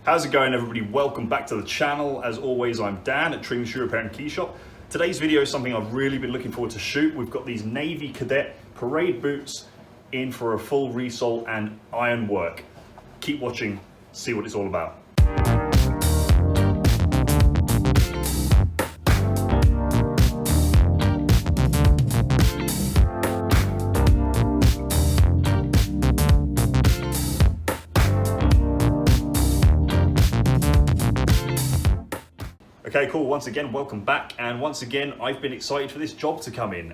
How's it going, everybody? Welcome back to the channel. As always, I'm Dan at Tring Shoe Repair and Key Shop. Today's video is something I've really been looking forward to shoot. We've got these Navy Cadet parade boots in for a full resole and iron work. Keep watching, see what it's all about. Okay, cool. Once again, welcome back. And once again, I've been excited for this job to come in.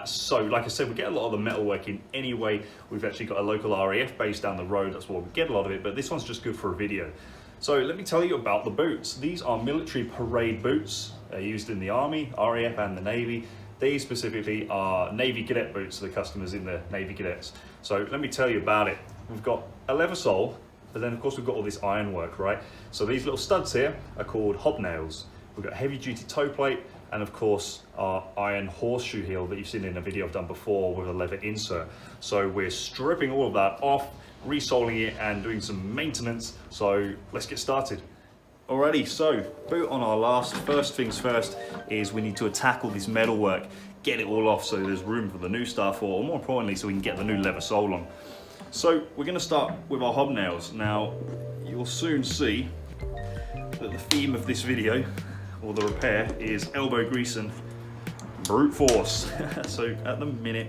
So like I said, we get a lot of the metalwork in anyway. We've actually got a local RAF base down the road. That's why we get a lot of it, but this one's just good for a video. So let me tell you about the boots. These are military parade boots. They're used in the Army, RAF and the Navy. These specifically are Navy Cadet boots for the customers in the Navy Cadets. So let me tell you about it. We've got a leather sole, but then of course we've got all this ironwork, right? So these little studs here are called hobnails. We've got a heavy duty toe plate and of course our iron horseshoe heel that you've seen in a video I've done before with a leather insert. So we're stripping all of that off, resoling it and doing some maintenance. So let's get started. Alrighty, so boot on our last. First things first is we need to attack all this metal work, get it all off so there's room for the new stuff, or more importantly so we can get the new leather sole on. So we're going to start with our hobnails. Now you'll soon see that the theme of this video, or the repair, is elbow grease and brute force. So at the minute,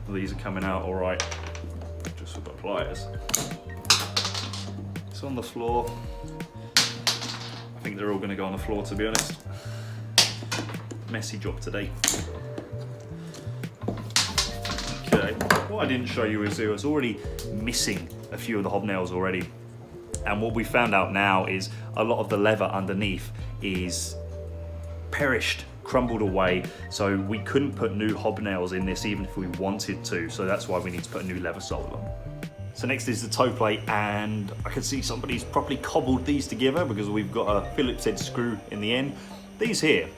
these are coming out all right, just with the pliers. It's on the floor. I think they're all gonna go on the floor, to be honest. Messy job today. Okay, what I didn't show you is it was already missing a few of the hobnails already. And what we found out now is a lot of the leather underneath is perished, crumbled away. So we couldn't put new hobnails in this even if we wanted to. So that's why we need to put a new leather sole on. So next is the toe plate, and I can see somebody's properly cobbled these together because we've got a Phillips head screw in the end. These here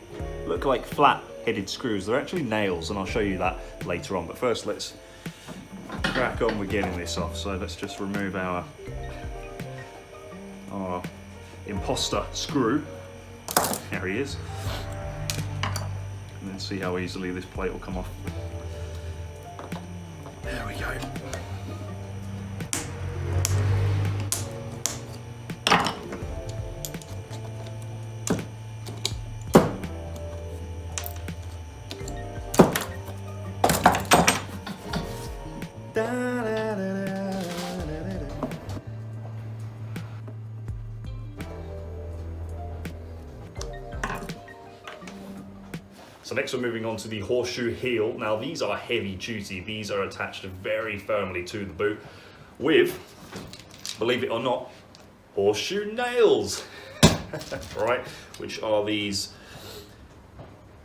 look like flat headed screws. They're actually nails, and I'll show you that later on. But first let's crack on with getting this off. So let's just remove our imposter screw. There he is. And then see how easily this plate will come off. There we go. So next we're moving on to the horseshoe heel. Now these are heavy duty. These are attached very firmly to the boot with, believe it or not, horseshoe nails, right? Which are these,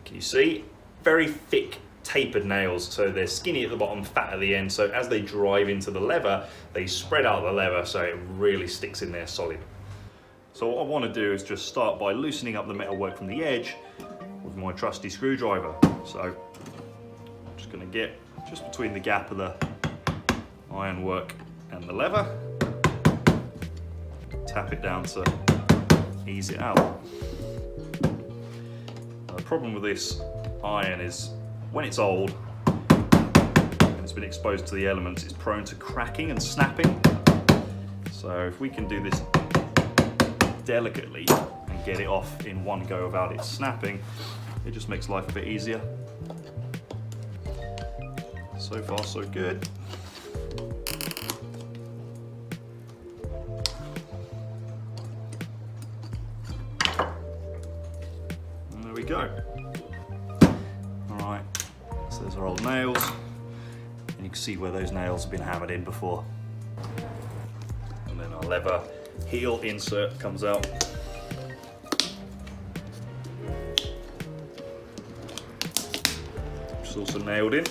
can you see? Very thick tapered nails. So they're skinny at the bottom, fat at the end. So as they drive into the leather, they spread out the leather so it really sticks in there solid. So what I want to do is just start by loosening up the metalwork from the edge with my trusty screwdriver. So I'm just going to get just between the gap of the ironwork and the leather, tap it down to ease it out. Now, the problem with this iron is when it's old and it's been exposed to the elements, it's prone to cracking and snapping. So if we can do this delicately and get it off in one go without it snapping, it just makes life a bit easier. So far so good. And there we go. Alright, so there's our old nails, and you can see where those nails have been hammered in before. And then our leather heel insert comes out. It's also nailed in.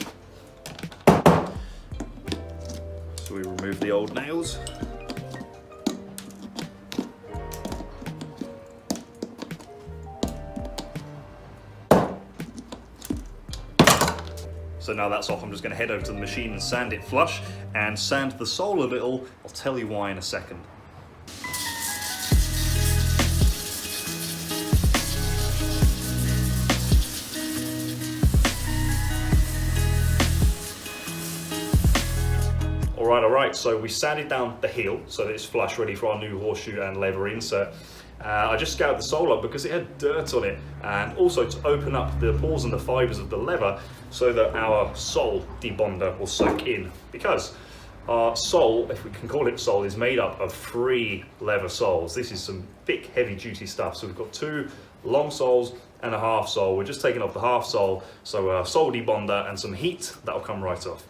So we remove the old nails. So now that's off, I'm just going to head over to the machine and sand it flush and sand the sole a little. I'll tell you why in a second. Right, so we sanded down the heel so that it's flush ready for our new horseshoe and leather insert. I just scoured the sole up because it had dirt on it, and also to open up the pores and the fibres of the leather so that our sole debonder will soak in, because our sole, if we can call it sole, is made up of 3 leather soles. This is some thick, heavy duty stuff. So we've got 2 long soles and a half sole. We're just taking off the half sole, so sole debonder and some heat, that'll come right off.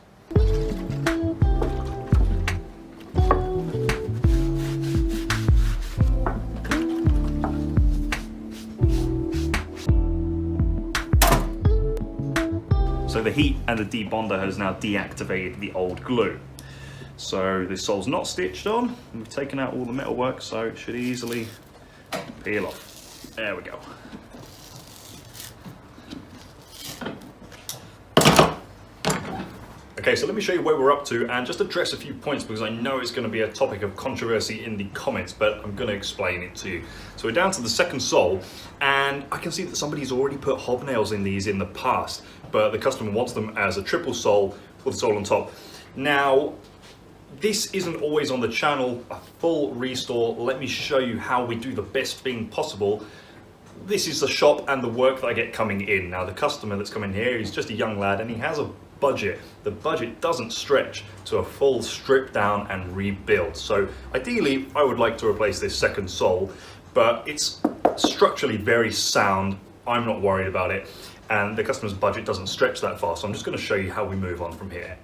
So the heat and the debonder has now deactivated the old glue. So this sole's not stitched on. We've taken out all the metalwork, so it should easily peel off. There we go. Okay, so let me show you where we're up to and just address a few points, because I know it's going to be a topic of controversy in the comments, but I'm going to explain it to you. So we're down to the second sole, and I can see that somebody's already put hobnails in these in the past, but the customer wants them as a triple sole with the sole on top. Now, this isn't always on the channel, a full restore. Let me show you how we do the best thing possible. This is the shop and the work that I get coming in. Now, the customer that's coming here, he's just a young lad and he has a budget. The budget doesn't stretch to a full strip down and rebuild. So ideally, I would like to replace this second sole, but it's structurally very sound. I'm not worried about it. And the customer's budget doesn't stretch that far. So I'm just going to show you how we move on from here.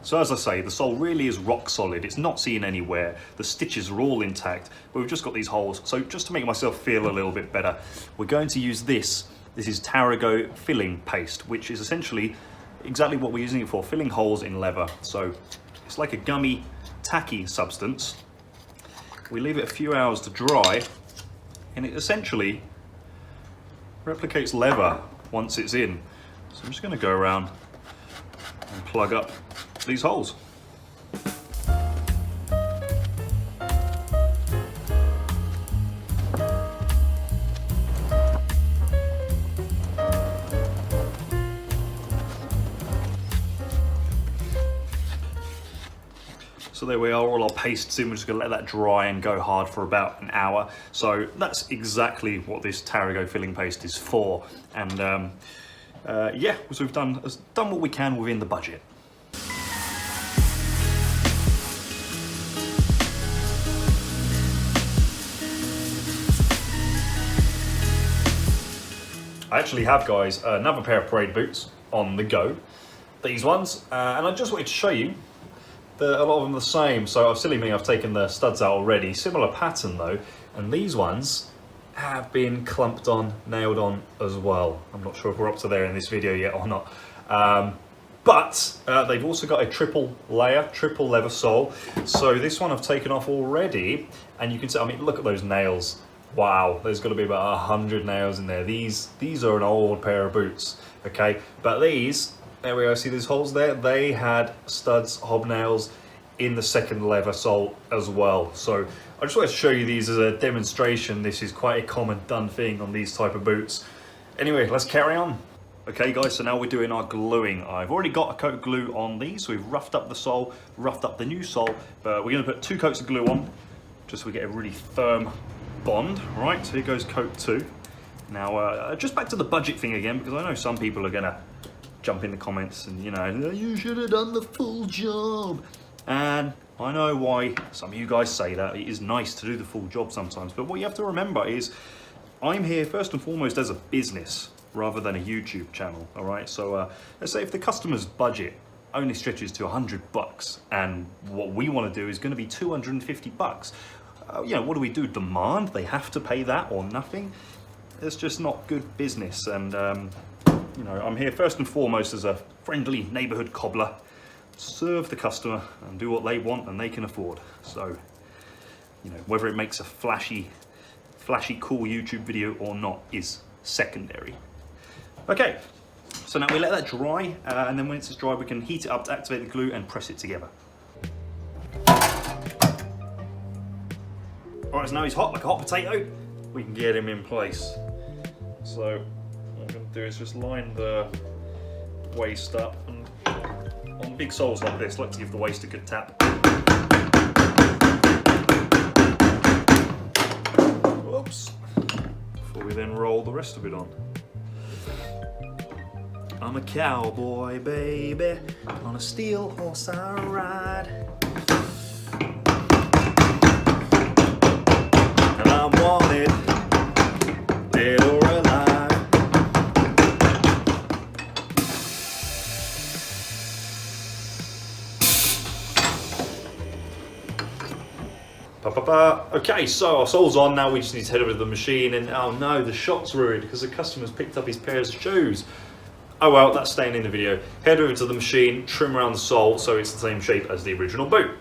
So as I say, the sole really is rock solid. It's not seen anywhere. The stitches are all intact, but we've just got these holes. So just to make myself feel a little bit better, we're going to use this. This is Tarigo filling paste, which is essentially exactly what we're using it for, filling holes in leather. So it's like a gummy, tacky substance. We leave it a few hours to dry, and it essentially replicates leather once it's in. So I'm just going to go around and plug up these holes. So there we are, all our pastes in. We're just going to let that dry and go hard for about an hour. So that's exactly what this Tarigo filling paste is for. And yeah, so we've done what we can within the budget. I actually have, guys, another pair of parade boots on the go. These ones, and I just wanted to show you that a lot of them are the same. So silly me, I've taken the studs out already. Similar pattern though, and these ones have been clumped on, nailed on as well. I'm not sure if we're up to there in this video yet or not. But they've also got a triple layer, triple leather sole. So this one I've taken off already, and you can see, I mean, look at those nails. Wow, there's got to be about 100 nails in there. These are an old pair of boots, okay? But these, there we go, see these holes there? They had studs, hobnails in the second leather sole as well. So I just wanted to show you these as a demonstration. This is quite a common done thing on these type of boots. Anyway, let's carry on. Okay guys, so now we're doing our gluing. I've already got a coat of glue on these, so we've roughed up the sole, roughed up the new sole, but we're going to put 2 coats of glue on, just so we get a really firm bond. Right, so here goes coat 2. Now, just back to the budget thing again, because I know some people are going to jump in the comments and, you know, you should have done the full job. And I know why some of you guys say that. It is nice to do the full job sometimes, but what you have to remember is I'm here first and foremost as a business rather than a YouTube channel, all right? So let's say if the customer's budget only stretches to $100 and what we want to do is going to be $250, you know, what do we do? Demand they have to pay that or nothing? It's just not good business. And you know, I'm here first and foremost as a friendly neighborhood cobbler, serve the customer and do what they want and they can afford. So, you know, whether it makes a flashy cool YouTube video or not is secondary. Okay, so now we let that dry, and then when it's dry we can heat it up to activate the glue and press it together. Alright, so now he's hot like a hot potato. We can get him in place. So what I'm going to do is just line the waist up, and on big soles like this, I like to give the waist a good tap. rest of it on. I'm a cowboy, baby, on a steel horse I ride. And I'm wanted, dead or alive. Okay, so our sole's on, now we just need to head over to the machine, and oh no, the shot's ruined because the customer's picked up his pairs of shoes. Oh well, that's staying in the video. Head over to the machine, trim around the sole so it's the same shape as the original boot.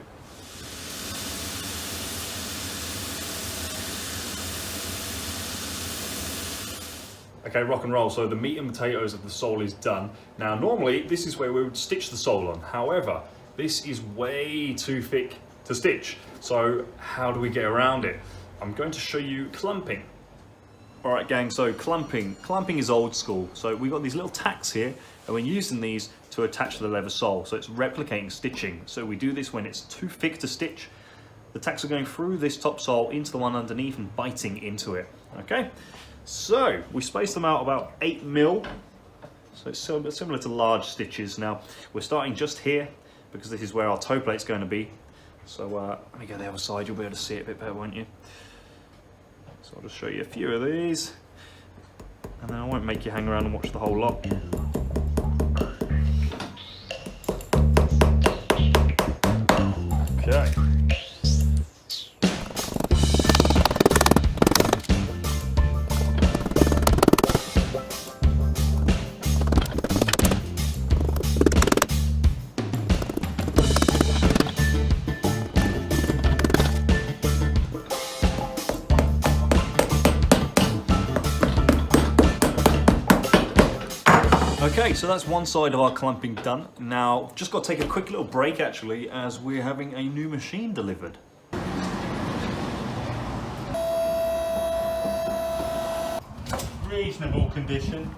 Okay, rock and roll. So the meat and potatoes of the sole is done. Now normally this is where we would stitch the sole on. However, this is way too thick to stitch. So how do we get around it? I'm going to show you clumping. All right, gang, so clumping is old school. So we've got these little tacks here, and we're using these to attach to the leather sole. So it's replicating stitching. So we do this when it's too thick to stitch. The tacks are going through this top sole into the one underneath and biting into it, okay? So we space them out about 8 mil. So it's similar to large stitches. Now, we're starting just here because this is where our toe plate's going to be. So let me go the other side, you'll be able to see it a bit better, won't you? So I'll just show you a few of these, and then I won't make you hang around and watch the whole lot. Okay. Okay, so that's one side of our clumping done. Now, just got to take a quick little break actually, as we're having a new machine delivered. Reasonable condition.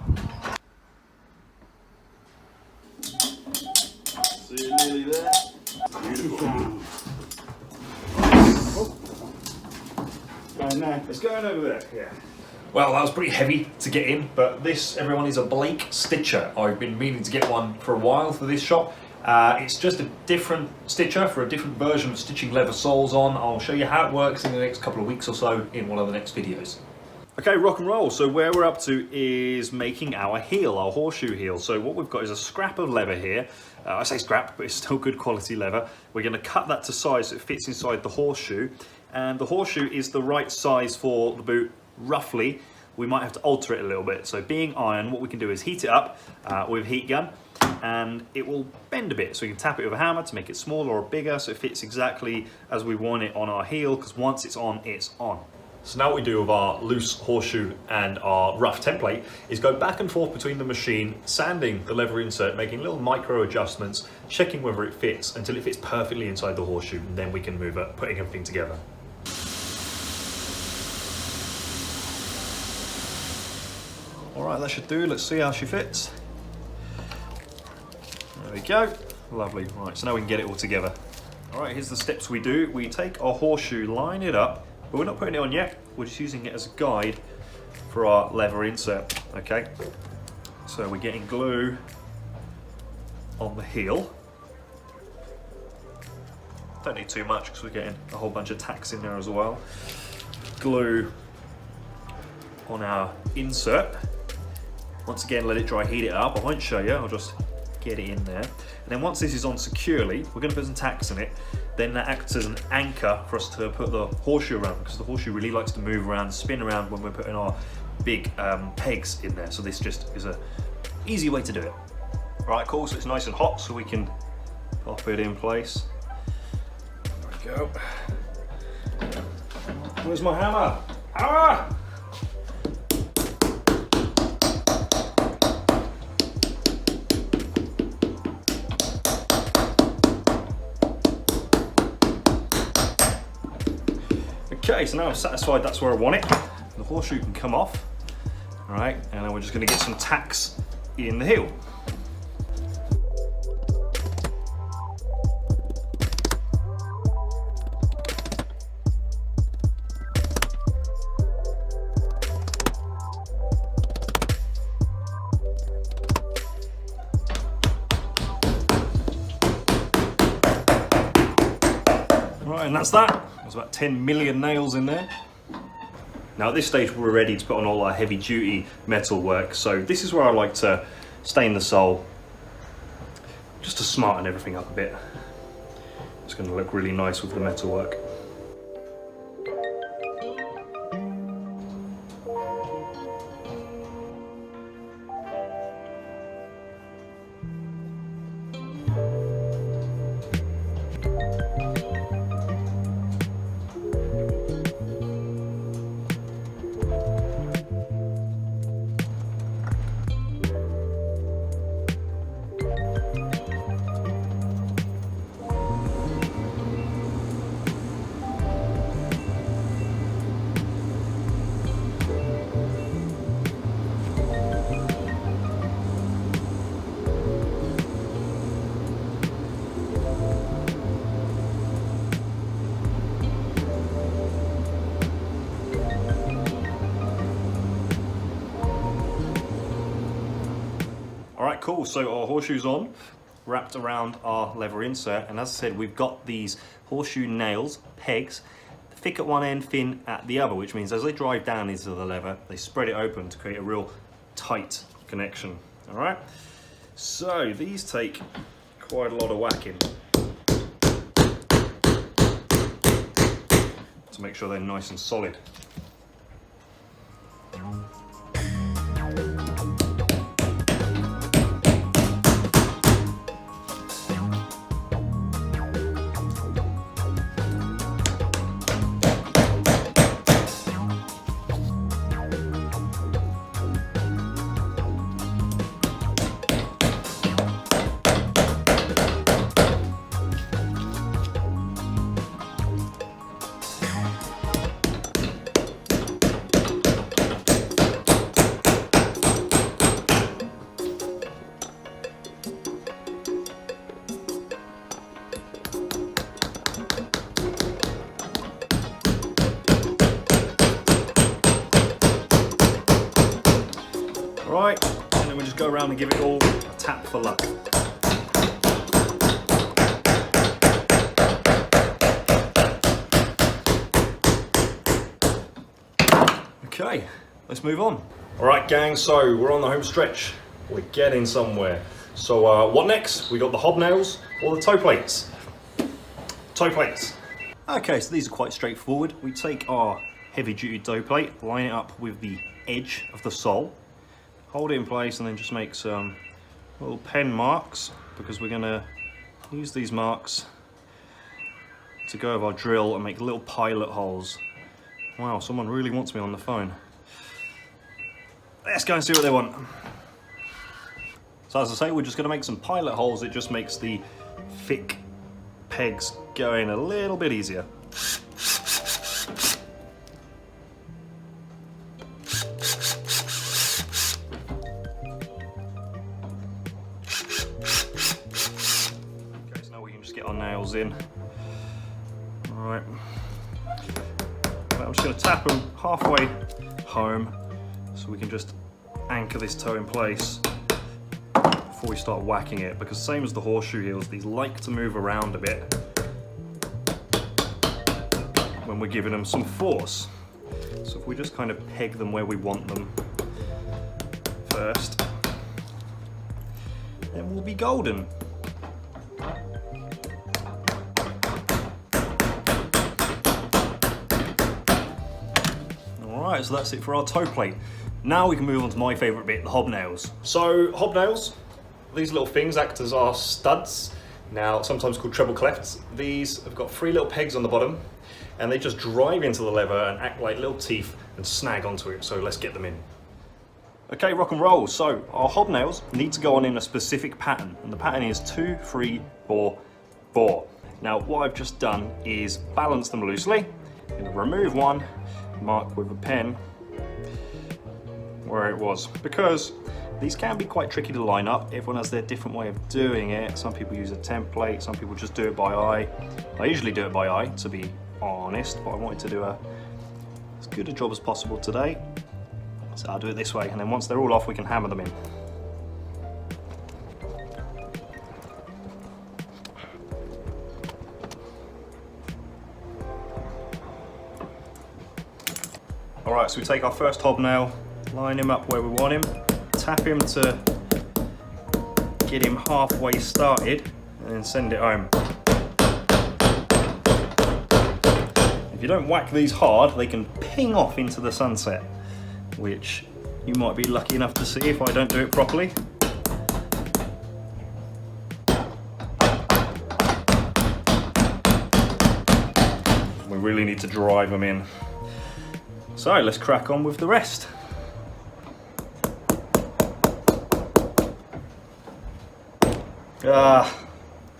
See you nearly there. Beautiful. Going there. It's going over there, yeah. Well, that was pretty heavy to get in, but this, everyone, is a Blake stitcher. I've been meaning to get one for a while for this shop. It's just a different stitcher for a different version of stitching leather soles on. I'll show you how it works in the next couple of weeks or so in one of the next videos. Okay, rock and roll. So where we're up to is making our heel, our horseshoe heel. So what we've got is a scrap of leather here. I say scrap, but it's still good quality leather. We're going to cut that to size so it fits inside the horseshoe. And the horseshoe is the right size for the boot, roughly. We might have to alter it a little bit. So being iron, what we can do is heat it up with a heat gun, and it will bend a bit. So we can tap it with a hammer to make it smaller or bigger so it fits exactly as we want it on our heel, because once it's on, it's on. So now what we do with our loose horseshoe and our rough template is go back and forth between the machine, sanding the leather insert, making little micro adjustments, checking whether it fits until it fits perfectly inside the horseshoe, and then we can move it, putting everything together. All right, that should do. Let's see how she fits. There we go. Lovely. Right, so now we can get it all together. All right, here's the steps we do. We take our horseshoe, line it up, but we're not putting it on yet. We're just using it as a guide for our leather insert, okay? So we're getting glue on the heel. Don't need too much because we're getting a whole bunch of tacks in there as well. Glue on our insert. Once again, let it dry, heat it up. I won't show you, I'll just get it in there. And then once this is on securely, we're going to put some tacks in it. Then that acts as an anchor for us to put the horseshoe around, because the horseshoe really likes to move around, spin around when we're putting our big pegs in there. So this just is a easy way to do it. Right, cool, so it's nice and hot, so we can pop it in place. There we go. Where's my hammer? Ah! Okay, so now I'm satisfied that's where I want it. The horseshoe can come off. All right, and then we're just going to get some tacks in the heel. and that's that. There's about 10 million nails in there. Now at this stage we're ready to put on all our heavy duty metal work, so this is where I like to stain the sole, just to smarten everything up a bit. It's going to look really nice with the metal work. Alright, cool, so our horseshoes on, wrapped around our leather insert, and as I said, we've got these horseshoe nails, pegs, thick at one end, thin at the other, which means as they drive down into the leather, they spread it open to create a real tight connection. Alright, so these take quite a lot of whacking to make sure they're nice and solid. Right, and then we just go around and give it all a tap for luck. Okay, let's move on. All right, gang, so we're on the home stretch. We're getting somewhere. So what next? We got the hobnails or the toe plates? Toe plates. Okay, so these are quite straightforward. We take our heavy duty toe plate, line it up with the edge of the sole, hold it in place, and then just make some little pen marks, because we're gonna use these marks to go with our drill and make little pilot holes. Wow, someone really wants me on the phone. Let's go and see what they want. So as I say, we're just gonna make some pilot holes. It just makes the thick pegs go in a little bit easier. Nails in. Alright. I'm just going to tap them halfway home so we can just anchor this toe in place before we start whacking it, because same as the horseshoe heels, these like to move around a bit when we're giving them some force. So if we just kind of peg them where we want them first, then we'll be golden. Alright, so that's it for our toe plate. Now we can move on to my favourite bit, the hobnails. So hobnails, these little things act as our studs, now sometimes called treble clefts. These have got 3 little pegs on the bottom, and they just drive into the leather and act like little teeth and snag onto it, so let's get them in. Okay, rock and roll. So our hobnails need to go on in a specific pattern, and the pattern is 2, 3, 4, 4. Now what I've just done is balance them loosely. I'm going to remove one, mark with a pen where it was, because these can be quite tricky to line up. Everyone has their different way of doing it. Some people use a template, some people just do it by eye. I usually do it by eye, to be honest, but I wanted to do as good a job as possible today, so I'll do it this way, and then once they're all off we can hammer them in. All right, so we take our first hobnail, line him up where we want him, tap him to get him halfway started, and then send it home. If you don't whack these hard, they can ping off into the sunset, which you might be lucky enough to see if I don't do it properly. We really need to drive them in. So let's crack on with the rest.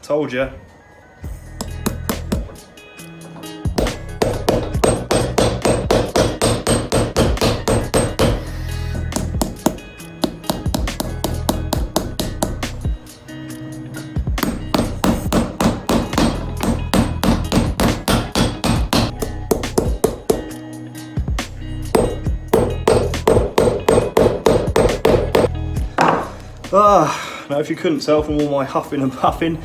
Told you. Now if you couldn't tell from all my huffing and puffing,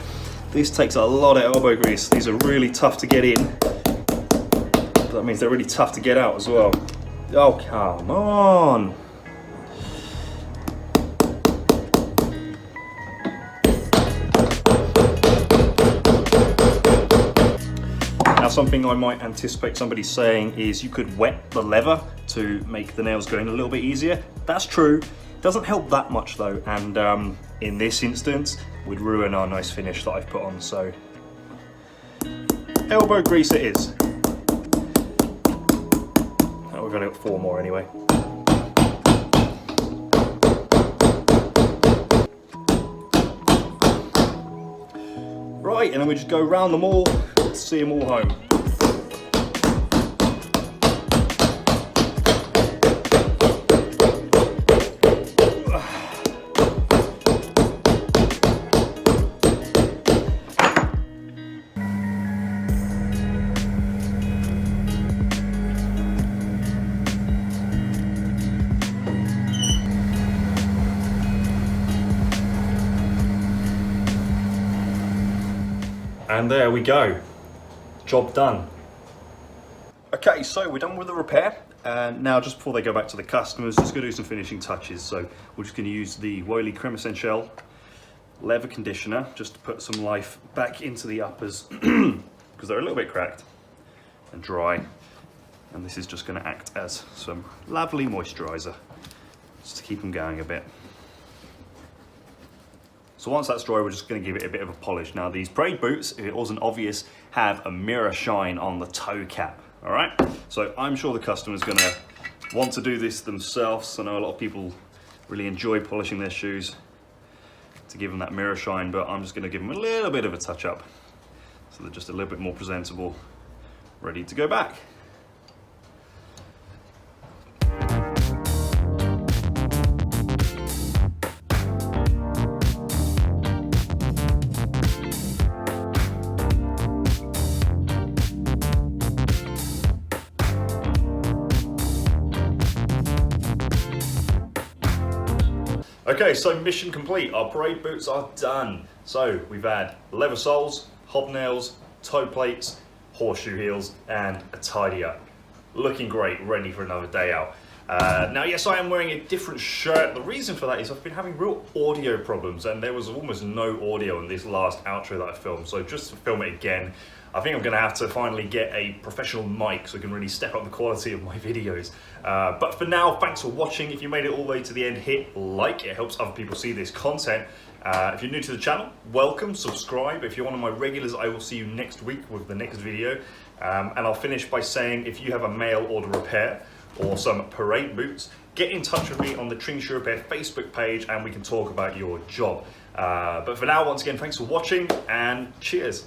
this takes a lot of elbow grease. These are really tough to get in. That means they're really tough to get out as well. Oh, come on. Now something I might anticipate somebody saying is you could wet the leather to make the nails go in a little bit easier. That's true. Doesn't help that much though, and in this instance would ruin our nice finish that I've put on, so elbow grease it is. Oh, we've got 4 more anyway. Right, and then we just go round them all to see them all home. And there we go, job done. Okay, so we're done with the repair. And now just before they go back to the customers, just gonna do some finishing touches. So we're just gonna use the Wiley Creme Essential leather conditioner just to put some life back into the uppers because they're a little bit cracked and dry. And this is just gonna act as some lovely moisturizer just to keep them going a bit. So once that's dry, we're just going to give it a bit of a polish. Now these parade boots, if it wasn't obvious, have a mirror shine on the toe cap, all right? So I'm sure the customer's going to want to do this themselves. I know a lot of people really enjoy polishing their shoes to give them that mirror shine, but I'm just going to give them a little bit of a touch up so they're just a little bit more presentable, ready to go back. Okay, so mission complete. Our parade boots are done. So we've had leather soles, hobnails, toe plates, horseshoe heels, and a tidy up. Looking great, ready for another day out. Now, yes, I am wearing a different shirt. The reason for that is I've been having real audio problems, and there was almost no audio in this last outro that I filmed. So just to film it again, I think I'm going to have to finally get a professional mic so I can really step up the quality of my videos. But for now, thanks for watching. If you made it all the way to the end, hit like. It helps other people see this content. If you're new to the channel, welcome, subscribe. If you're one of my regulars, I will see you next week with the next video. And I'll finish by saying, if you have a mail order repair or some parade boots, get in touch with me on the Tring Repair Facebook page and we can talk about your job. But for now, once again, thanks for watching and cheers.